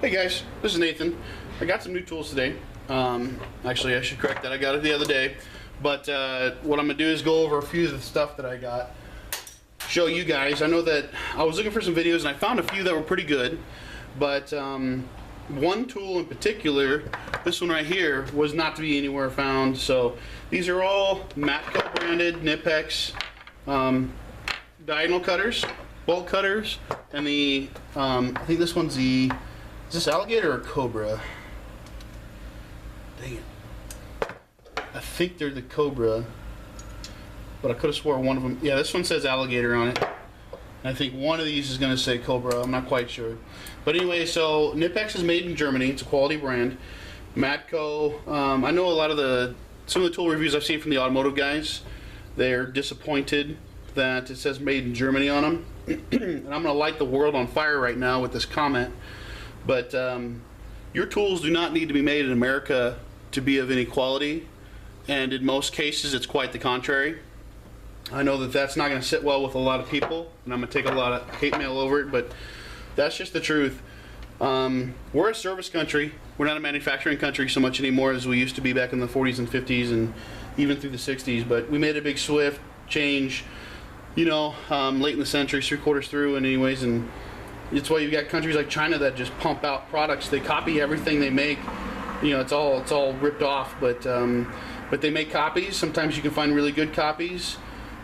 Hey guys, this is Nathan. I got some new tools today. Actually, I should correct that. I got it the other day. But what I'm going to do is go over a few of the stuff that I got. Show you guys. I know that I was looking for some videos and I found a few that were pretty good. But one tool in particular, this one right here, was not to be anywhere found. So these are all Matco branded Knipex diagonal cutters, bolt cutters, and the I think this one's the, is this alligator or cobra? Dang it. I think they're the cobra, but I could have swore one of them. Yeah, this one says alligator on it. And I think one of these is going to say cobra. I'm not quite sure. But anyway, so Knipex is made in Germany. It's a quality brand. Matco. I know a lot of some of the tool reviews I've seen from the automotive guys. They're disappointed that it says made in Germany on them. And I'm going to light the world on fire right now with this comment. But your tools do not need to be made in America to be of any quality, and in most cases it's quite the contrary. I know that that's not going to sit well with a lot of people, and I'm going to take a lot of hate mail over it, but that's just the truth. We're a service country. We're not a manufacturing country so much anymore as we used to be back in the 40s and 50s and even through the 60s, but we made a big swift change, you know, late in the century, 3/4 through, and anyways, and it's why you've got countries like China that just pump out products. They copy everything they make. You know, it's all ripped off, but they make copies. Sometimes you can find really good copies.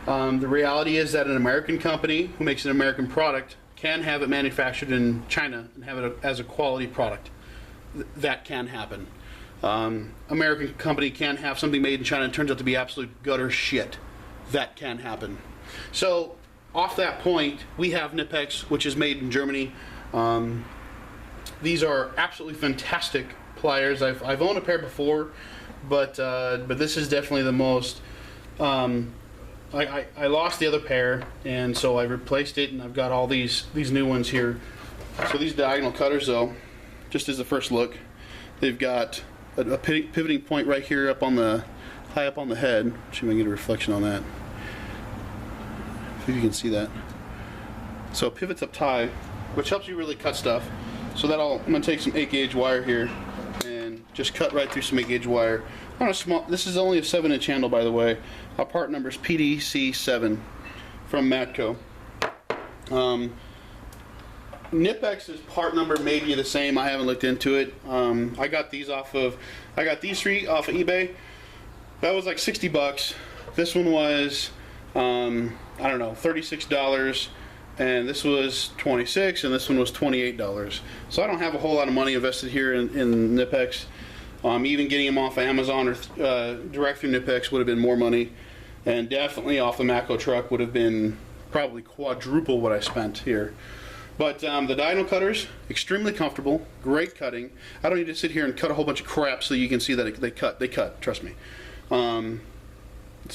The reality is that an American company who makes an American product can have it manufactured in China and have it as a quality product. That can happen. American company can have something made in China and turns out to be absolute gutter shit. That can happen. So off that point, we have Knipex, which is made in Germany. These are absolutely fantastic pliers. I've owned a pair before, but this is definitely the most. I lost the other pair, and so I replaced it, and I've got all these new ones here. So these diagonal cutters, though, just as the first look, they've got a pivoting point right here up on the high up on the head. See if I can get a reflection on that. If you can see that. So it pivots up high, which helps you really cut stuff. So I'm going to take some 8-gauge wire here and just cut right through some 8-gauge wire. On a small, this is only a 7-inch handle, by the way. Our part number is PDC7 from Matco. Knipex's part number may be the same. I haven't looked into it. I got these three off of eBay. That was like 60 bucks. This one was I don't know, $36, and this was $26, and this one was $28. So I don't have a whole lot of money invested here in Knipex. Even getting them off of Amazon or direct through Knipex would have been more money, and definitely off the Matco truck would have been probably quadruple what I spent here. But the diagonal cutters, extremely comfortable, great cutting. I don't need to sit here and cut a whole bunch of crap so you can see that they cut, trust me.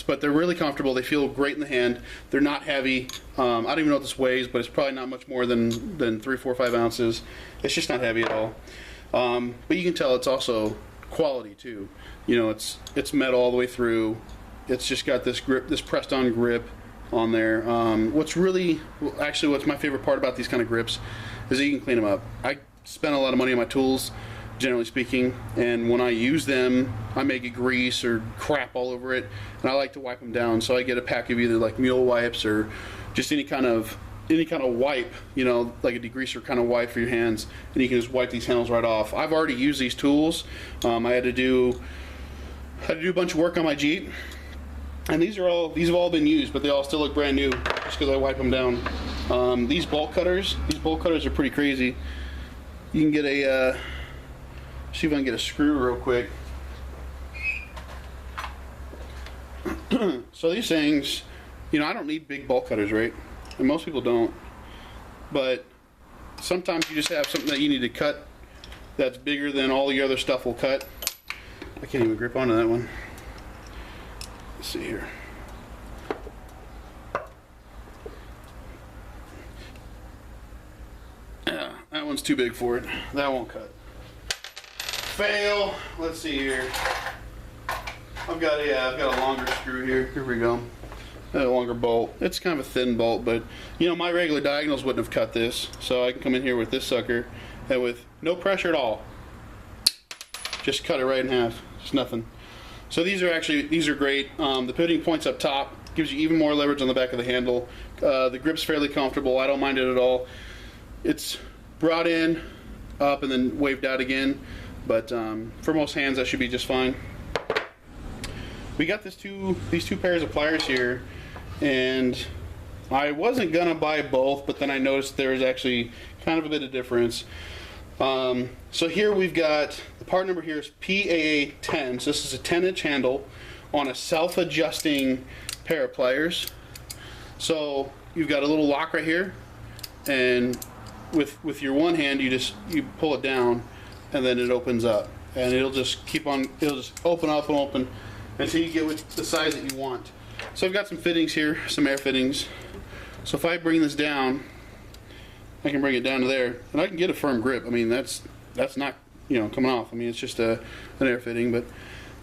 But they're really comfortable. They feel great in the hand. They're not heavy. I don't even know what this weighs, but it's probably not much more than 3, 4, 5 ounces. It's just not heavy at all. But you can tell it's also quality too. You know, it's metal all the way through. It's just got this grip, this pressed-on grip on there. What's my favorite part about these kind of grips is that you can clean them up. I spend a lot of money on my tools, generally speaking, and when I use them I may get grease or crap all over it, and I like to wipe them down, so I get a pack of either like mule wipes or just any kind of wipe, you know, like a degreaser kind of wipe for your hands, and you can just wipe these handles right off. I've already used these tools. I had to do a bunch of work on my Jeep, and these have all been used, but they all still look brand new just because I wipe them down. These bolt cutters are pretty crazy. You can get a see if I can get a screw real quick. So these things, you know, I don't need big bolt cutters, right? And most people don't. But sometimes you just have something that you need to cut that's bigger than all the other stuff will cut. I can't even grip onto that one. Let's see here. Yeah, that one's too big for it. That won't cut. Fail. Let's see here. I've got a longer screw here. Here we go. A longer bolt. It's kind of a thin bolt, but you know, my regular diagonals wouldn't have cut this, so I can come in here with this sucker and with no pressure at all, just cut it right in half. Just nothing. So these are great. The pivoting point's up top, gives you even more leverage on the back of the handle. The grip's fairly comfortable. I don't mind it at all. It's brought in, up, and then waved out again. But for most hands, that should be just fine. We got these two pairs of pliers here, and I wasn't gonna buy both, but then I noticed there was actually kind of a bit of difference. So here we've got, the part number here is PAA10, so this is a 10-inch handle on a self-adjusting pair of pliers. So you've got a little lock right here, and with your one hand you pull it down, and then it opens up, and it'll just open up and open until you get the size that you want. So I've got some fittings here, some air fittings. So if I bring this down, I can bring it down to there, and I can get a firm grip. I mean, that's not, you know, coming off. I mean, it's just an air fitting, but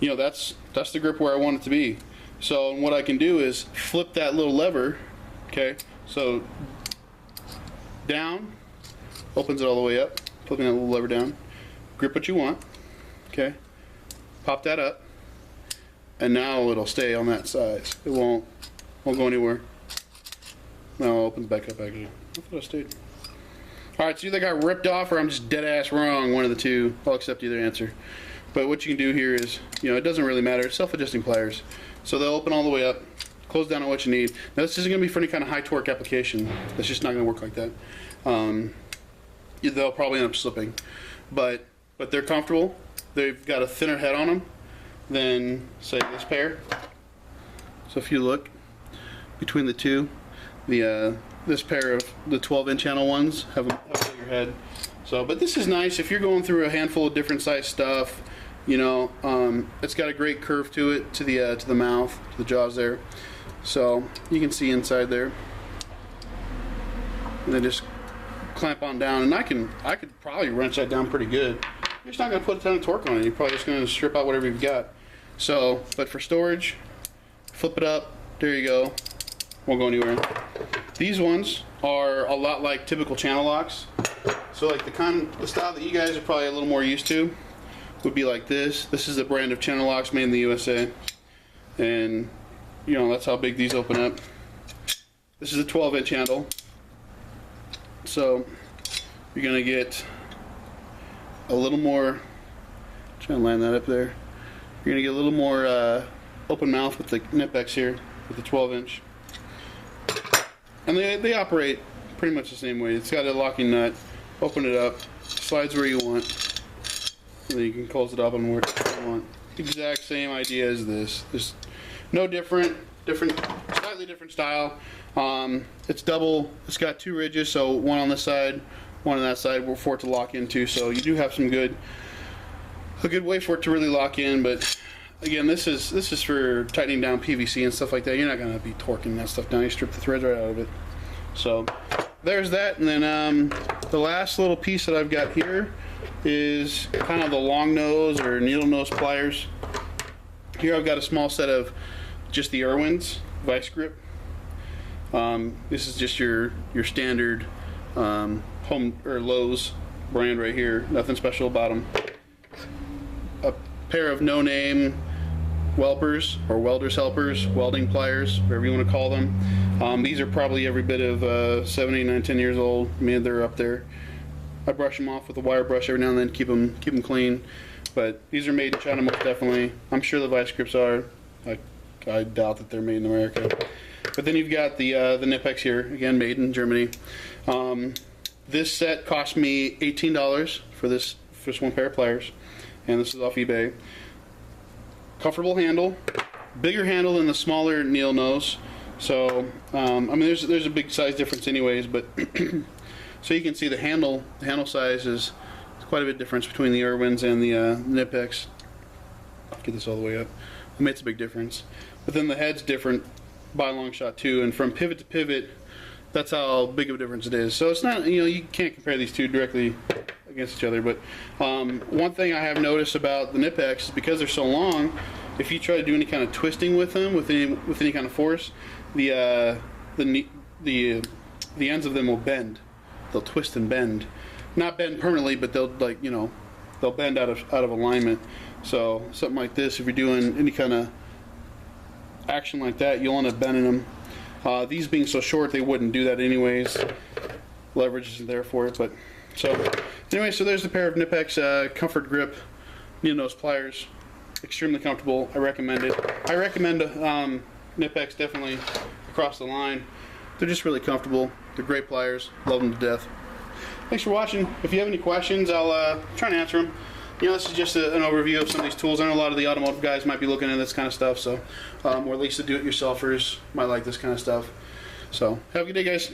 you know, that's the grip where I want it to be. So what I can do is flip that little lever. Okay, so down, opens it all the way up. Flipping that little lever down, grip what you want. Okay, pop that up, and now it'll stay on that size. It won't go anywhere. No, it opens back up actually. I thought it stayed. Alright, so either I got ripped off or I'm just dead ass wrong, one of the two. I'll accept either answer. But what you can do here is, you know, it doesn't really matter. It's self-adjusting pliers. So they'll open all the way up, close down on what you need. Now this isn't going to be for any kind of high torque application. That's just not going to work like that. They'll probably end up slipping. But they're comfortable. They've got a thinner head on them than, say, this pair. So if you look between the two, this pair of the 12-inch channel ones have a bigger head. So, but this is nice if you're going through a handful of different size stuff. You know, it's got a great curve to it, to the mouth, to the jaws there. So you can see inside there. And then just clamp on down, and I could probably wrench that down pretty good. You're just not going to put a ton of torque on it. You're probably just going to strip out whatever you've got. So, but for storage, flip it up. There you go. Won't go anywhere. These ones are a lot like typical channel locks. So like the style that you guys are probably a little more used to would be like this. This is a brand of channel locks made in the USA. And you know, that's how big these open up. This is a 12-inch handle. So you're gonna get a little more, try and land that up there. You're gonna get a little more open mouth with the Knipex here, with the 12-inch. And they operate pretty much the same way. It's got a locking nut. Open it up, slides where you want, and then you can close it up and where you want. Exact same idea as this. There's no different, slightly different style. It's double. It's got two ridges, so one on this side, one on that side, for it to lock into. So you do have a good way for it to really lock in. But again, this is for tightening down PVC and stuff like that. You're not gonna be torquing that stuff down. You strip the threads right out of it. So there's that, and then the last little piece that I've got here is kind of the long nose or needle nose pliers. Here I've got a small set of just the Irwin's vice grip. This is just your standard home or Lowe's brand right here. Nothing special about them. A pair of no-name Welpers or Welder's Helpers, welding pliers, whatever you want to call them. These are probably every bit of 7, 8, 9, 10 years old. I mean, they're up there. I brush them off with a wire brush every now and then, keep them clean. But these are made in China, most definitely. I'm sure the vice grips are. I doubt that they're made in America. But then you've got the Knipex here, again made in Germany. This set cost me $18 for this one pair of pliers, and this is off eBay. Comfortable handle, bigger handle than the smaller needle nose. So I mean, there's a big size difference anyways, but so you can see the handle size is quite a bit difference between the Irwin's and the Knipex. Get this all the way up. I mean, it's a big difference. But then the head's different by a long shot too, and from pivot to pivot, that's how big of a difference it is. So it's not, you know, you can't compare these two directly against each other. But one thing I have noticed about the Knipex is because they're so long, if you try to do any kind of twisting with them with any kind of force, the ends of them will bend. They'll twist and bend. not bend permanently, but they'll, like, you know, they'll bend out of alignment. So something like this, if you're doing any kind of action like that, you'll end up bending them. These being so short, they wouldn't do that anyways. Leverage isn't there for it, but so anyway, so there's the pair of Knipex Comfort Grip needle nose pliers. Extremely comfortable. I recommend it. I recommend Knipex definitely across the line. They're just really comfortable. They're great pliers. Love them to death. Thanks for watching. If you have any questions, I'll try and answer them. You know, this is just an overview of some of these tools. I know a lot of the automotive guys might be looking at this kind of stuff, so or at least the do-it-yourselfers might like this kind of stuff. So have a good day, guys.